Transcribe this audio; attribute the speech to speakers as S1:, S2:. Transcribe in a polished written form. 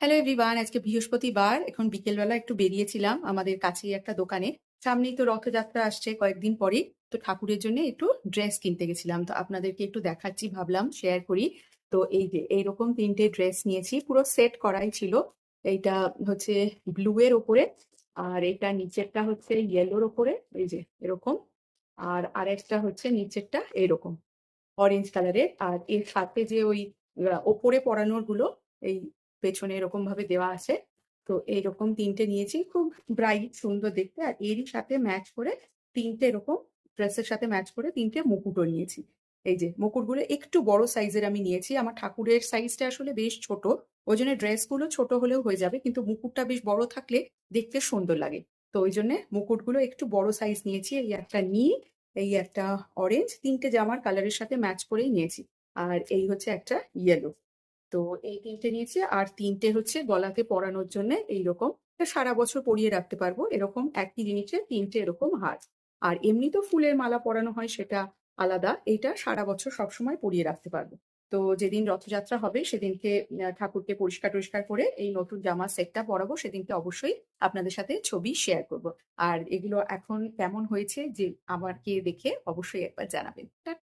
S1: Hello everyone, আজকে বৃহস্পতিবার। এখন বিকেলবেলা একটু বেরিয়েছিলাম আমাদের কাছেই একটা দোকানে। সামনেই তো রথযাত্রা আসছে কয়েকদিন পরেই। তো ঠাকুরের জন্য একটু ড্রেস কিনতে গেছিলাম। তো আপনাদেরকে একটু দেখাচ্ছি, ভাবলাম শেয়ার করি। তো এই যে এইরকম ৩ টে ড্রেস নিয়েছি। পুরো সেট করাই ছিল। এইটা হচ্ছে ব্লু এর ওপরে, আর এটা নিচেরটা হচ্ছে ইয়েলোর ওপরে, এই যে এরকম। আর আরেকটা হচ্ছে নিচেরটা এরকম অরেঞ্জ কালারের। আর এর সাথে যে ওই ওপরে পরানোর গুলো এই পেছনে এরকম ভাবে দেওয়া আছে। তো এইরকম ৩ টে নিয়েছি। খুব ব্রাইট সুন্দর দেখতে। আর এরই সাথে ম্যাচ করে ৩ টে এরকম ড্রেসের সাথে ম্যাচ করে ৩ টে মুকুটও নিয়েছি। এই যে মুকুটগুলো একটু বড় সাইজের আমি নিয়েছি। আমার ঠাকুরের সাইজটা আসলে বেশ ছোট। ওইজন্য ড্রেসগুলো ছোট হলেও হয়ে যাবে। কিন্তু মুকুটটা বেশ বড় থাকলে দেখতে সুন্দর লাগে। তো ওইজন্যে মুকুটগুলো একটু বড় সাইজ নিয়েছি। এই একটা নীল, এই একটা অরেঞ্জ, ৩ টে জামার কালারের সাথে ম্যাচ করেই নিয়েছি। আর এই হচ্ছে একটা ইয়েলো। তো এই ৩ টে নিয়েছি। আর ৩ টে হচ্ছে গলাতে পরানোর জন্যে এইরকম। এটা সারা বছর পরিয়ে রাখতে পারবো। এরকম একই জিনিসের ৩ টে এরকম হার। আর এমনি তো ফুলের মালা পরানো হয়, সেটা আলাদা। এইটা সারা বছর সবসময় পরিয়ে রাখতে পারবো। তো যেদিন রথযাত্রা হবে সেদিনকে ঠাকুরকে পরিষ্কার-টরিষ্কার করে এই নতুন জামার সেটটা পরাবো। সেদিনকে অবশ্যই আপনাদের সাথে ছবি শেয়ার করব। আর এগুলো এখন কেমন হয়েছে যে আমাকে দেখে অবশ্যই একবার জানাবেন।